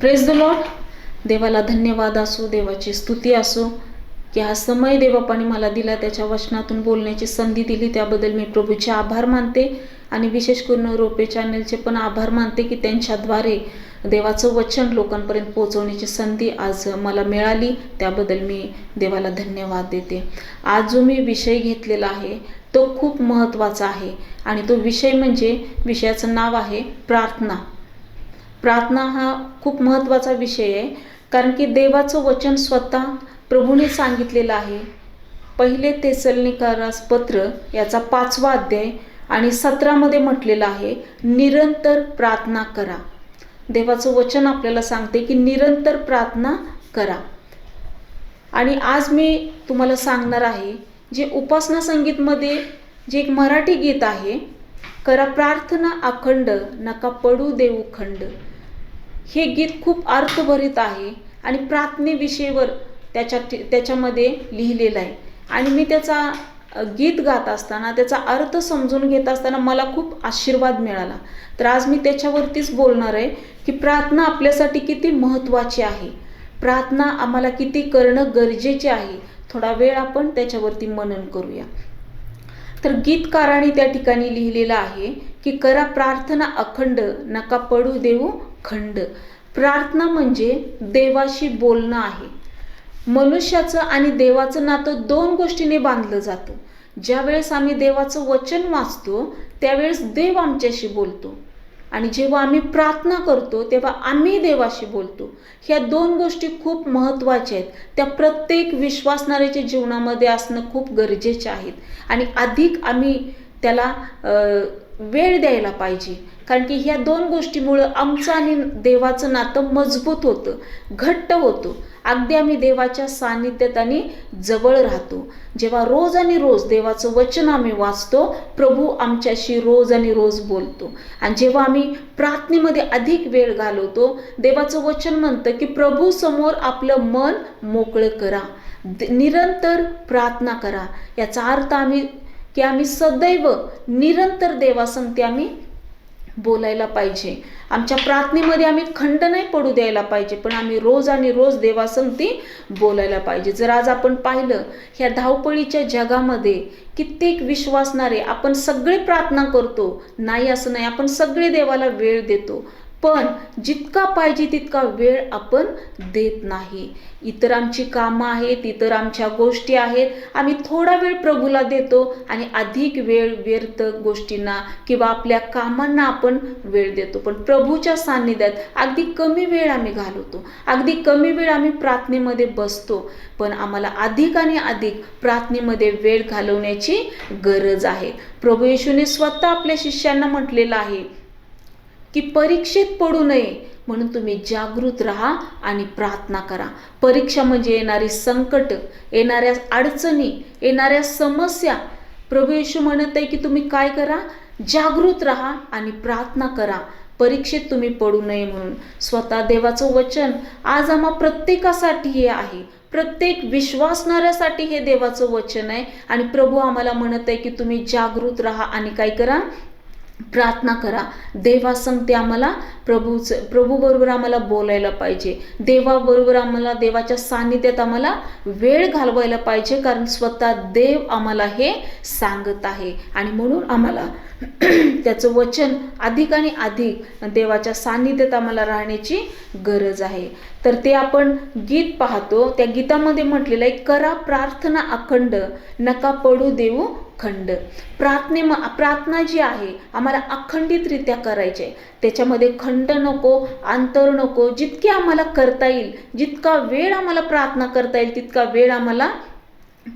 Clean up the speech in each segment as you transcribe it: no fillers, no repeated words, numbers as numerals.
Praise the Lord. देवाला धन्यवाद असो, देवाची स्तुती असो की हा समय देवबापाने मला दिला, त्याच्या वचनातून बोलण्याची संधी दिली, त्याबद्दल मी प्रभूचे आभार मानते. आणि विशेष करून रोपे चॅनलचे पण आभार मानते की त्यांच्याद्वारे देवाचं वचन लोकांपर्यंत पोहोचवण्याची संधी आज मला मिळाली, त्याबद्दल मी देवाला धन्यवाद देते. आज जो मी विषय घेतलेला आहे तो खूप महत्त्वाचा आहे आणि तो विषय म्हणजे विषयाचं नाव आहे प्रार्थना. प्रार्थना हा खूप महत्त्वाचा विषय आहे, कारण की देवाचं वचन स्वतः प्रभूने सांगितलेलं आहे. पहिले तेसलोनिकरास पत्र याचा 5वा अध्याय आणि 17 म्हटलेलं आहे, निरंतर प्रार्थना करा. देवाचं वचन आपल्याला सांगते की निरंतर प्रार्थना करा. आणि आज मी तुम्हाला सांगणार आहे जे उपासना संगीतमध्ये जे एक मराठी गीत आहे, करा प्रार्थना अखंड नका पडू देऊ खंड. हे गीत खूप अर्थभरित आहे आणि प्रार्थनेविषयीवर त्याच्यामध्ये लिहिलेलं आहे. आणि मी त्याचा गीत गात असताना त्याचा अर्थ समजून घेत असताना मला खूप आशीर्वाद मिळाला. तर आज मी त्याच्यावरतीच बोलणार आहे की प्रार्थना आपल्यासाठी किती महत्त्वाची आहे, प्रार्थना आम्हाला किती करणं गरजेचे आहे. थोडा वेळ आपण त्याच्यावरती मनन करूया. तर गीतकाराने त्या ठिकाणी लिहिलेलं आहे की करा प्रार्थना अखंड नका पडू देऊ खंड. प्रार्थना म्हणजे देवाशी बोलणं आहे. मनुष्याचं आणि देवाचं नातं 2 गोष्टींनी बांधलं जातं. ज्यावेळेस आम्ही देवाचं वचन वाचतो त्यावेळेस देव आमच्याशी बोलतो, आणि जेव्हा आम्ही प्रार्थना करतो तेव्हा आम्ही देवाशी बोलतो. ह्या 2 गोष्टी खूप महत्त्वाच्या आहेत. त्या प्रत्येक विश्वासणाऱ्याच्या जीवनामध्ये असणं खूप गरजेचे आहेत. आणि अधिक आम्ही त्याला वेळ द्यायला पाहिजे, कारण की ह्या 2 गोष्टीमुळं आमचं आणि देवाचं नातं मजबूत होतं, घट्ट होतं. अगदी आम्ही देवाच्या सान्निध्यात आणि जवळ राहतो. जेव्हा रोज आणि रोज देवाचं वचन आम्ही वाचतो, प्रभू आमच्याशी रोज आणि रोज बोलतो. आणि जेव्हा आम्ही प्रार्थनेमध्ये अधिक वेळ घालवतो, देवाचं वचन म्हणतं की प्रभू समोर आपलं मन मोकळं करा, निरंतर प्रार्थना करा. याचा अर्थ आम्ही सदैव निरंतर देवासंगती आम्ही बोलायला पाहिजे. आमच्या प्रार्थनेमध्ये आम्ही खंड नाही पडू द्यायला पाहिजे, पण आम्ही रोज आणि रोज देवासंगती बोलायला पाहिजे. जर आज आपण पाहिलं ह्या धावपळीच्या जगामध्ये कित्येक विश्वासणारे आपण सगळे प्रार्थना करतो, नाही असं नाही, आपण सगळे देवाला वेळ देतो, पण जितका पाहिजे तितका वेळ आपण देत नाही. इतर आमची कामं आहेत, इतर आमच्या गोष्टी आहेत, आम्ही थोडा वेळ प्रभूला देतो आणि अधिक वेळ व्यर्थ गोष्टींना किंवा आपल्या कामांना आपण वेळ देतो. पण प्रभूच्या सान्निध्यात अगदी कमी वेळ आम्ही घालवतो, अगदी कमी वेळ आम्ही प्रार्थनेमध्ये बसतो. पण आम्हाला अधिक आणि अधिक प्रार्थनेमध्ये वेळ घालवण्याची गरज आहे. प्रभू येशूने स्वतः आपल्या शिष्यांना म्हटलेलं आहे की परीक्षेत पडू नये म्हणून तुम्ही जागृत राहा आणि प्रार्थना करा. परीक्षा म्हणजे येणारी संकट, येणाऱ्या अडचणी, येणाऱ्या समस्या. प्रभू येशू म्हणत आहे की तुम्ही काय करा, जागृत राहा आणि प्रार्थना करा, परीक्षेत तुम्ही पडू नये म्हणून. स्वतः देवाचं वचन आज आम्हा प्रत्येकासाठी हे आहे, प्रत्येक विश्वासणाऱ्यासाठी हे देवाचं वचन आहे. आणि प्रभू आम्हाला म्हणत आहे की तुम्ही जागृत राहा आणि काय करा, प्रार्थना करा. देवासंगती आम्हाला प्रभूबरोबर आम्हाला बोलायला पाहिजे, देवाबरोबर आम्हाला देवाच्या सान्निध्यात आम्हाला वेळ घालवायला पाहिजे, कारण स्वतः देव आम्हाला हे सांगत आहे. आणि म्हणून आम्हाला त्याचं वचन अधिक आणि अधिक देवाच्या सान्निध्यात आम्हाला राहण्याची गरज आहे. तर ते आपण गीत पाहतो, त्या गीतामध्ये म्हटलेलं आहे करा प्रार्थना अखंड नका पडू देऊ खंड. प्रार्थना जी आहे आम्हाला अखंडितरित्या करायची आहे. त्याच्यामध्ये खंड नको, अंतर नको. जितके आम्हाला करता येईल, जितका वेळ आम्हाला प्रार्थना करता येईल तितका वेळ आम्हाला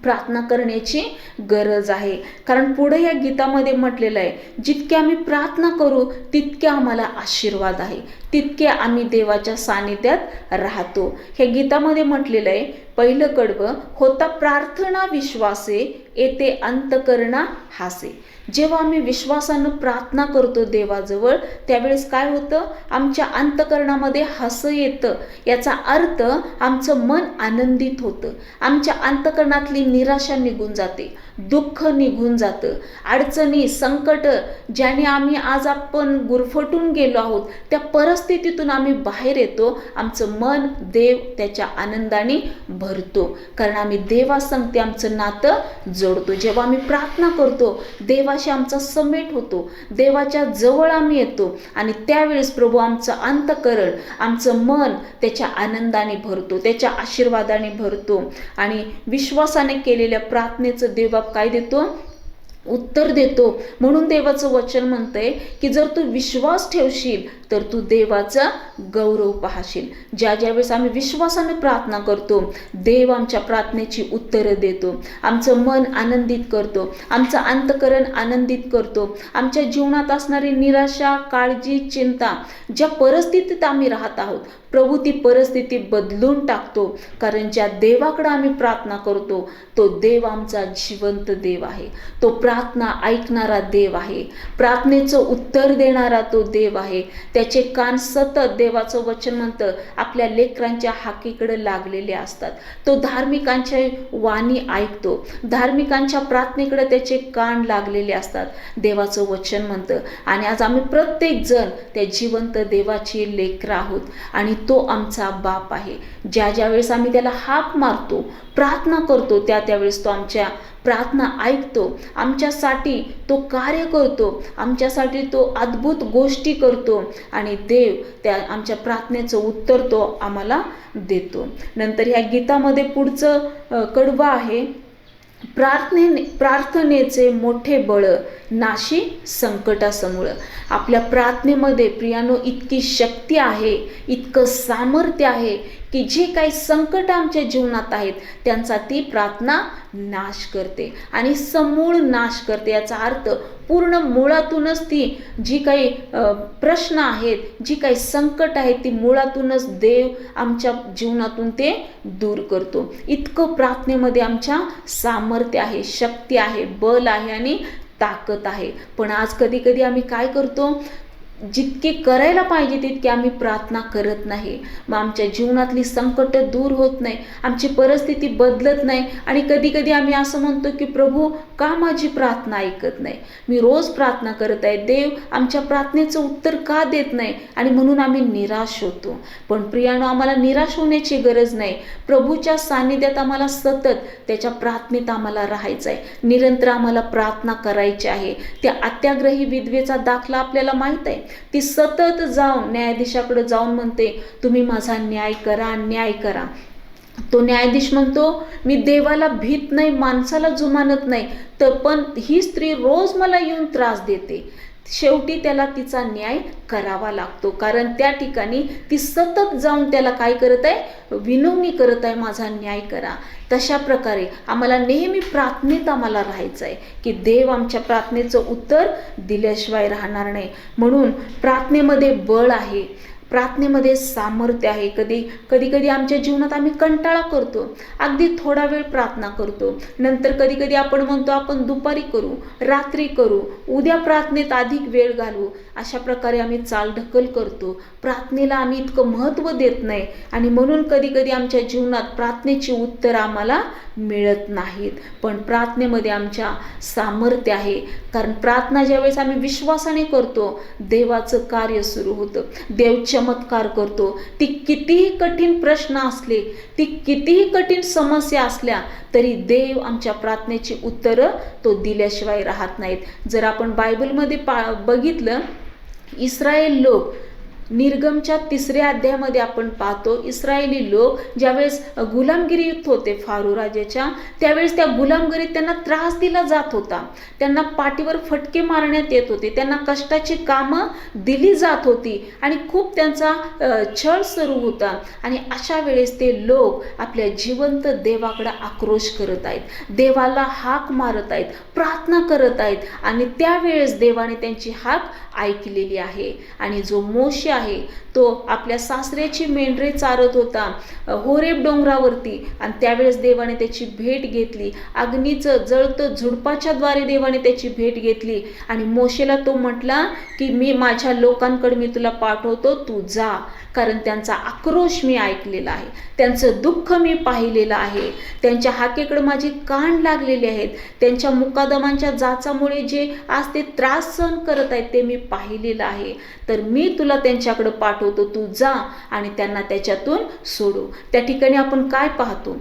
प्रार्थना करण्याची गरज आहे. कारण पुढे या गीतामध्ये म्हटलेलं आहे जितके आम्ही प्रार्थना करू तितके आम्हाला आशीर्वाद आहे, तितके आम्ही देवाच्या सानिध्यात राहतो. हे गीतामध्ये म्हटलेलं आहे, पहिलं कडवं होता प्रार्थना विश्वासे येते अंतकरणा हासे. जेव्हा आम्ही विश्वासानं प्रार्थना करतो देवाजवळ, त्यावेळेस काय होतं, आमच्या अंतःकरणामध्ये हसं येतं. याचा अर्थ आमचं मन आनंदित होतं, आमच्या अंतःकरणातली निराशा निघून जाते, दुःख निघून जातं, अडचणी संकट ज्याने आम्ही आज आपण गुरफटून गेलो आहोत त्या परिस्थितीतून आम्ही बाहेर येतो. आमचं मन देव त्याच्या आनंदाने भरतो, कारण आम्ही देवासंगती आमचं नातं जोडतो. जेव्हा आम्ही प्रार्थना करतो देवाशी आमचा समेट होतो, देवाच्या जवळ आम्ही येतो आणि त्यावेळेस प्रभू आमचं अंतःकरण, आमचं मन त्याच्या आनंदाने भरतो, त्याच्या आशीर्वादाने भरतो. आणि विश्वासाने केलेल्या प्रार्थनेचं देव काय देतो, उत्तर देतो. म्हणून देवाचं वचन म्हणतंय की जर तू विश्वास ठेवशील तर तू देवाचा गौरव पाहशील. ज्या वेळेस आम्ही विश्वासाने प्रार्थना करतो देव आमच्या प्रार्थनेची उत्तरं देतो, आमचं मन आनंदित करतो, आमचं अंतःकरण आनंदित करतो. आमच्या जीवनात असणारी निराशा, काळजी, चिंता, ज्या परिस्थितीत आम्ही राहत आहोत प्रभू ती परिस्थिती बदलून टाकतो. कारण ज्या देवाकडे आम्ही प्रार्थना करतो तो देव आमचा जिवंत देव आहे, तो प्रार्थना ऐकणारा देव आहे, प्रार्थनेचं उत्तर देणारा तो देव आहे. त्याचे कान सतत, देवाचं वचन म्हणतं, आपल्या लेकरांच्या हाकेकडे लागलेले असतात. तो धार्मिकांच्या वाणी ऐकतो, धार्मिकांच्या प्रार्थनेकडे त्याचे कान लागलेले असतात, देवाचं वचन म्हणतं. आणि आज आम्ही प्रत्येक जण त्या जिवंत देवाची लेकरं आहोत आणि तो आमचा बाप आहे. ज्या वेळेस आम्ही त्याला हाक मारतो, प्रार्थना करतो, त्यावेळेस तो आमच्या प्रार्थना ऐकतो, आमच्यासाठी तो कार्य करतो, आमच्यासाठी तो अद्भुत गोष्टी करतो आणि देव त्या आमच्या प्रार्थनेचं उत्तर तो आम्हाला देतो. नंतर ह्या गीतामध्ये पुढचं कडवं आहे, प्रार्थनेचे मोठे बळ नाशी संकटासमूळ. आपल्या प्रार्थनेमध्ये प्रियानो इतकी शक्ती आहे, इतकं सामर्थ्य आहे की जे काही संकट आमच्या जीवनात आहेत त्यांचा ती प्रार्थना नाश करते आणि समूळ नाश करते. याचा अर्थ पूर्ण मुळातूनच ती जी काही प्रश्न आहेत, जी काही संकट आहेत ती मुळातूनच देव आमच्या जीवनातून ते दूर करतो. इतकं प्रार्थनेमध्ये आमच्या सामर्थ्य आहे, शक्ती आहे, बल आहे आणि ताकद आहे. पण आज कधी कधी आम्ही काय करतो, जितके करायला पाहिजे तितके आम्ही प्रार्थना करत नाही. मग आमच्या जीवनातली संकट दूर होत नाही, आमची परिस्थिती बदलत नाही आणि कधी कधी आम्ही असं म्हणतो की प्रभू का माझी प्रार्थना ऐकत नाही, मी रोज प्रार्थना करत आहे, देव आमच्या प्रार्थनेचं उत्तर का देत नाही, आणि म्हणून आम्ही निराश होतो. पण प्रियानो, आम्हाला निराश होण्याची गरज नाही. प्रभूच्या सानिध्यात आम्हाला सतत त्याच्या प्रार्थनेत आम्हाला राहायचं आहे, निरंतर आम्हाला प्रार्थना करायची आहे. त्या अत्याग्रही विधवेचा दाखला आपल्याला माहीत आहे. ती सतत जाऊन न्यायाधीशाकडे जाऊन म्हणते तुम्ही माझा न्याय करा, न्याय करा. तो न्यायाधीश म्हणतो मी देवाला भीत नाही, माणसाला जुमानत नाही, तर पण ही स्त्री रोज मला येऊन त्रास देते. शेवटी त्याला तिचा न्याय करावा लागतो, कारण त्या ठिकाणी ती सतत जाऊन त्याला काय करत आहे, विनवणी करत आहे, माझा न्याय करा. तशा प्रकारे आम्हाला नेहमी प्रार्थनेत आम्हाला राहायचं आहे की देव आमच्या प्रार्थनेचं उत्तर दिल्याशिवाय राहणार नाही. म्हणून प्रार्थनेमध्ये बळ आहे, प्रार्थनेमध्ये सामर्थ्य आहे. कधी आमच्या जीवनात आम्ही कंटाळा करतो, अगदी थोडा वेळ प्रार्थना करतो, नंतर कधी आपण म्हणतो आपण दुपारी करू, रात्री करू, उद्या प्रार्थनेत अधिक वेळ घालवू. अशा प्रकारे आम्ही चालढकल करतो, प्रार्थनेला आम्ही इतकं महत्त्व देत नाही आणि म्हणून कधी आमच्या जीवनात प्रार्थनेची उत्तर आम्हाला मिळत नाहीत. पण प्रार्थनेमध्ये आमच्या सामर्थ्य आहे, कारण प्रार्थना ज्यावेळेस आम्ही विश्वासाने करतो देवाचं कार्य सुरू होतं, देव चमत्कार करतो. ती कितीही कठीण प्रश्न असले, ती कितीही कठीण समस्या असल्या तरी देव आमच्या प्रार्थनेची उत्तरं तो दिल्याशिवाय राहत नाहीत. जर आपण बायबलमध्ये बघितलं, इस्रायल लोक निर्गमच्या 3ऱ्या अध्यायामध्ये आपण पाहतो, इस्रायली लोक ज्यावेळेस गुलामगिरीत होते फारो राजाच्या, त्यावेळेस त्या गुलामगिरीत त्यांना त्रास दिला जात होता, त्यांना पाठीवर फटके मारण्यात येत होते, त्यांना कष्टाची कामं दिली जात होती आणि खूप त्यांचा छळ सुरू होता. आणि अशा वेळेस ते लोक आपल्या जिवंत देवाकडे आक्रोश करत आहेत, देवाला हाक मारत आहेत, प्रार्थना करत आहेत आणि त्यावेळेस देवाने त्यांची हाक ऐकलेली आहे. आणि जो मोशे आहे तो आपल्या सासऱ्याची मेंढरे चारत होता होरेब डोंगरावरती, आणि त्यावेळेस देवाने त्याची भेट घेतली. अग्नीचं जळतं झुडपाच्या द्वारे देवाने त्याची भेट घेतली आणि मोशेला तो म्हटला की मी माझ्या लोकांकडे मी तुला पाठवतो, तू जा, कारण त्यांचा आक्रोश मी ऐकलेला आहे, त्यांचं दुःख मी पाहिलेलं आहे, त्यांच्या हाकेकडे माझे कान लागलेले आहेत, त्यांच्या मुकादमांच्या जाचामुळे जे आज ते त्रास सहन करत आहेत ते मी पाहिलेलं आहे. तर मी तुला त्यांच्याकडे पाठवतो, तू जा आणि त्यांना त्याच्यातून सोडू. त्या ठिकाणी आपण काय पाहतो?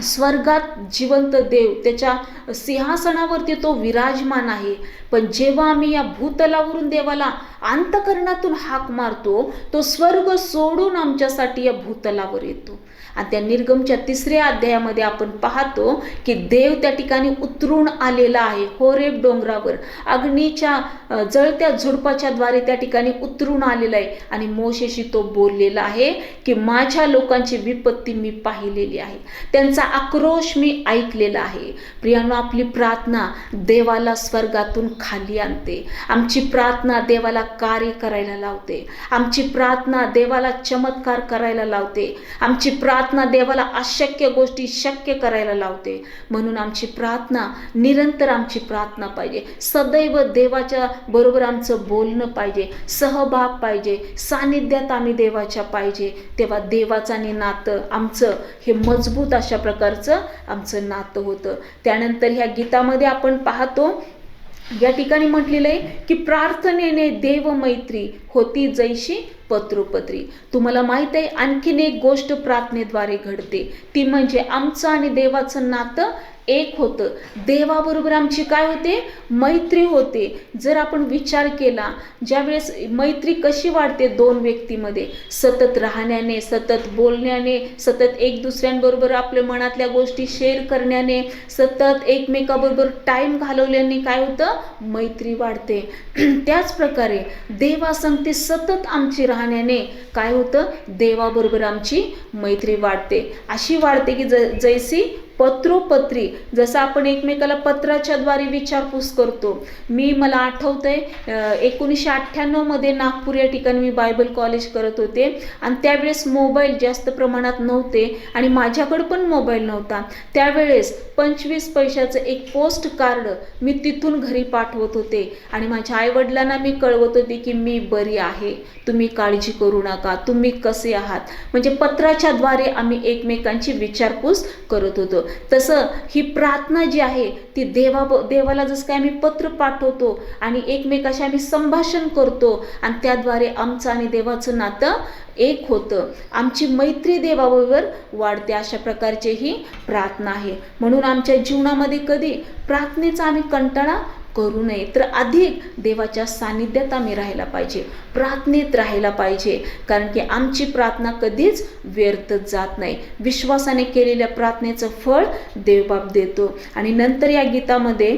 स्वर्गात जिवंत देव त्याच्या सिंहासनावरती तो विराजमान आहे. पण जेव्हा आम्ही या भूतलावरून देवाला अंतःकरणातून हाक मारतो, तो स्वर्ग सोडून आमच्यासाठी या भूतलावर येतो. आणि त्या निर्गमच्या 3ऱ्या अध्यायामध्ये आपण पाहतो की देव त्या ठिकाणी उतरून आलेला आहे होरेब डोंगरावर, अग्नीच्या जळत्या झुडपाच्या द्वारे त्या ठिकाणी उतरून आलेला आहे आणि मोशेशी तो बोललेला आहे की माझ्या लोकांची विपत्ती मी पाहिलेली आहे, त्यांचा आक्रोश मी ऐकलेला आहे. प्रियानो, आपली प्रार्थना देवाला स्वर्गातून खाली आणते. आमची प्रार्थना देवाला कार्य करायला लावते. आमची प्रार्थना देवाला चमत्कार करायला लावते. आमची प्रार्थना देवाला अशक्य गोष्टी शक्य करायला लावते. म्हणून आमची प्रार्थना निरंतर आमची प्रार्थना पाहिजे. सदैव देवाच्या बरोबर आमचं बोलणं पाहिजे, सहभाग पाहिजे, सानिध्यात आम्ही देवाच्या पाहिजे. तेव्हा देवाचं आणि नातं आमचं हे मजबूत अशा प्रकारचं आमचं नातं होतं. त्यानंतर ह्या गीतामध्ये आपण पाहतो या ठिकाणी म्हटलेलं आहे की प्रार्थनेने देवमैत्री होती जैशी पत्रोपत्री. तुम्हाला माहित आहे आणखीन एक गोष्ट प्रार्थनेद्वारे घडते, ती म्हणजे आमचं आणि देवाचं नातं एक होतं. देवाबरोबर आमची काय होते? मैत्री होते. जर आपण विचार केला, ज्यावेळेस मैत्री कशी वाढते 2 व्यक्तीमध्ये, सतत राहण्याने, सतत बोलण्याने, सतत एक दुसऱ्यांबरोबर आपल्या मनातल्या गोष्टी शेअर करण्याने, सतत एकमेकाबरोबर टाईम घालवल्याने काय होतं? मैत्री वाढते. त्याच प्रकारे देवासंगती सतत आमची राहण्याने काय होतं? देवाबरोबर आमची मैत्री वाढते. अशी वाढते की जैसी पत्रोपत्री, जसं आपण एकमेकाला पत्राच्या द्वारे विचारपूस करतो. मला आठवतंय 1998 मध्ये नागपूर या ठिकाणी मी बायबल कॉलेज करत होते आणि त्यावेळेस मोबाईल जास्त प्रमाणात नव्हते आणि माझ्याकडे पण मोबाईल नव्हता. त्यावेळेस 25 पैशाचं एक पोस्ट कार्ड मी तिथून घरी पाठवत होते आणि माझ्या आईवडिलांना मी कळवत होते की मी बरी आहे, तुम्ही काळजी करू नका, तुम्ही कसे आहात. म्हणजे पत्राच्या द्वारे आम्ही एकमेकांची विचारपूस करत होतो. तसं ही प्रार्थना जी आहे ती देवाला जसं काय आम्ही पत्र पाठवतो आणि एकमेकाशी आम्ही संभाषण करतो आणि त्याद्वारे आमचं आणि देवाचं नातं एक होतं. आमची मैत्री देवाबरोबर वाढते. अशा प्रकारची ही प्रार्थना आहे. म्हणून आमच्या जीवनामध्ये कधी प्रार्थनेचा आम्ही कंटाळा करू नये, तर अधिक देवाच्या सानिध्यात आम्ही राहायला पाहिजे, प्रार्थनेत राहायला पाहिजे. कारण की आमची प्रार्थना कधीच व्यर्थ जात नाही. विश्वासाने केलेल्या प्रार्थनेचं फळ देवबाप देतो. आणि नंतर या गीतामध्ये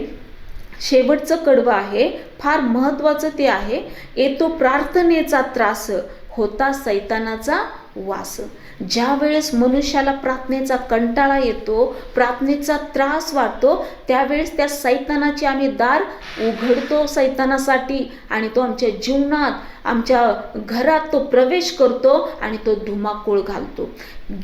शेवटचं कडवं आहे, फार महत्त्वाचं ते आहे, येतो प्रार्थनेचा त्रास होता सैतानाचा वास. ज्या वेळेस मनुष्याला प्रार्थनेचा कंटाळा येतो, प्रार्थनेचा त्रास वाटतो, त्यावेळेस त्या सैतानाचे आम्ही दार उघडतो सैतानासाठी आणि तो आमच्या जीवनात, आमच्या घरात तो प्रवेश करतो आणि तो धुमाकूळ घालतो.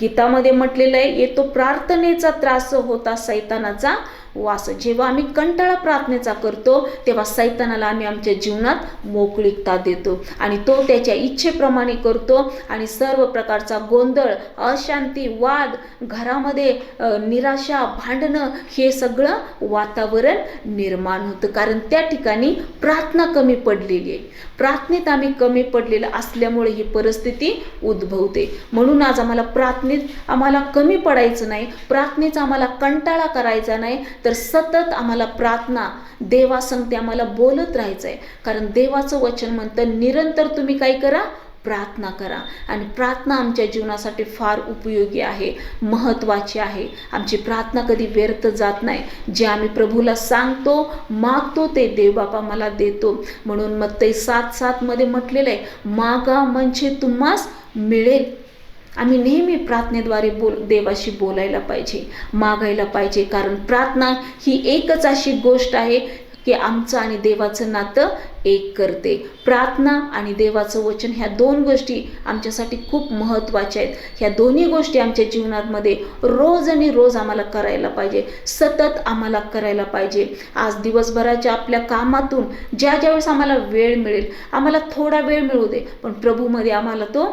गीतामध्ये म्हटलेलं आहे, येतो प्रार्थनेचा त्रास होता सैतानाचा वास. जेव्हा आम्ही कंटाळा प्रार्थनेचा करतो तेव्हा सैतानाला आम्ही आमच्या जीवनात मोकळीकता देतो आणि तो त्याच्या इच्छेप्रमाणे करतो आणि सर्व प्रकारचा गोंधळ, अशांती, वाद, घरामध्ये निराशा, भांडणं, हे सगळं वातावरण निर्माण होतं. कारण त्या ठिकाणी प्रार्थना कमी पडलेली आहे. प्रार्थनेत आम्ही कमी पडलेलं असल्यामुळे ही परिस्थिती उद्भवते. म्हणून आज आम्हाला कमी पडायचं नाही, प्रार्थनेचा आम्हाला कंटाळा करायचा नाही, तर सतत आम्हाला प्रार्थना देवासंगती आम्हाला बोलत राहायचं आहे. कारण देवाचं वचन म्हणतं निरंतर तुम्ही काय करा? प्रार्थना करा. आणि प्रार्थना आमच्या जीवनासाठी फार उपयोगी आहे, महत्त्वाची आहे. आमची प्रार्थना कधी व्यर्थ जात नाही. जे आम्ही प्रभूला सांगतो, मागतो, ते देवबापा मला देतो. म्हणून मत्ती 7:7 मध्ये म्हटलेलं आहे, मागा म्हणजे तुम्हास मिळेल. आम्ही नेहमी प्रार्थनेद्वारे देवाशी बोलायला पाहिजे, मागायला पाहिजे. कारण प्रार्थना ही एकच अशी गोष्ट आहे की आमचं आणि देवाचं नातं एक करते. प्रार्थना आणि देवाचं वचन ह्या दोन गोष्टी आमच्यासाठी खूप महत्त्वाच्या आहेत. ह्या दोन्ही गोष्टी आमच्या जीवनामध्ये रोज आणि रोज आम्हाला करायला पाहिजे, सतत आम्हाला करायला पाहिजे. आज दिवसभराच्या आपल्या कामातून ज्या वेळेस आम्हाला वेळ मिळेल, आम्हाला थोडा वेळ मिळू दे, पण प्रभूमध्ये आम्हाला तो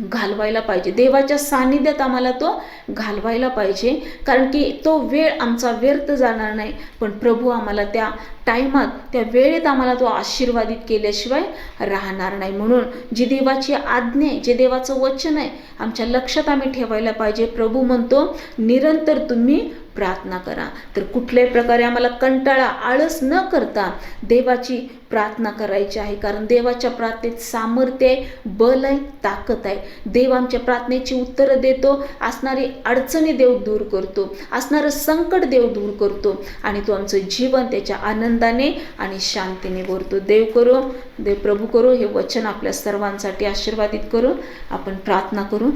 घालवायला पाहिजे. देवाच्या सानिध्यात आम्हाला तो घालवायला पाहिजे, कारण की तो वेळ आमचा व्यर्थ जाणार नाही, पण प्रभू आम्हाला त्या टायमात, त्या वेळेत आम्हाला तो आशीर्वादित केल्याशिवाय राहणार नाही. म्हणून जी देवाची आज्ञा आहे, जे देवाचं वचन आहे, आमच्या लक्षात आम्ही ठेवायला पाहिजे. प्रभू म्हणतो निरंतर तुम्ही प्रार्थना करा. तर कुठल्याही प्रकारे आम्हाला कंटाळा, आळस न करता देवाची प्रार्थना करायची आहे, कारण देवाच्या प्रार्थनेत सामर्थ्य आहे, बल आहे, ताकद आहे. देव आमच्या प्रार्थनेची उत्तरं देतो. असणारी अडचणी देव दूर करतो, असणारं संकट देव दूर करतो, आणि तो आमचं जीवन त्याच्या आनंदाने आणि शांतीने भरतो. देव प्रभू करो हे वचन आपल्या सर्वांसाठी आशीर्वादित करो. आपण प्रार्थना करू.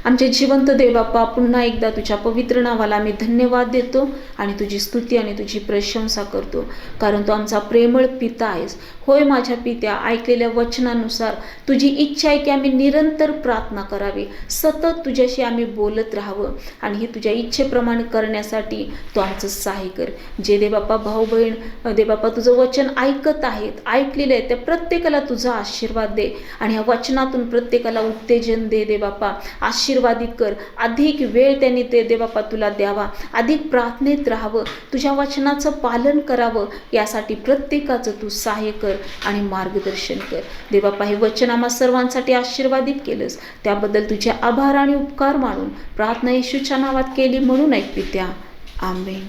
आमचे जिवंत देवबाप्पा, पुन्हा एकदा तुझ्या पवित्र नावाला आम्ही धन्यवाद देतो आणि तुझी स्तुती आणि तुझी प्रशंसा करतो, कारण तू आमचा प्रेमळ पिता आहेस. होय माझ्या पित्या, ऐकलेल्या वचनानुसार तुझी इच्छा आहे की आम्ही निरंतर प्रार्थना करावी, सतत तुझ्याशी आम्ही बोलत राहावं, आणि हे तुझ्या इच्छेप्रमाणे करण्यासाठी तू आमचं सहाय्य कर. जे देवबाप्पा भाऊ बहीण देवबाप्पा तुझं वचन ऐकत आहेत, ऐकलेलं आहे, त्या प्रत्येकाला तुझा आशीर्वाद दे, आणि ह्या वचनातून प्रत्येकाला उत्तेजन दे देवबाप्पा. आशीर्वादित कर. अधिक वेळ त्यांनी ते देवबाप्पा तुला द्यावा, अधिक प्रार्थनेत राहावं, तुझ्या वचनाचं पालन करावं, यासाठी प्रत्येकाचं तू सहाय्य कर आणि मार्गदर्शन कर. देवबाप्पा हे वचन आम्हा सर्वांसाठी आशीर्वादित केलंस, त्याबद्दल तुझे आभार आणि उपकार मानून प्रार्थना येशूच्या नावात केली म्हणून ऐक पित्या. आमेन.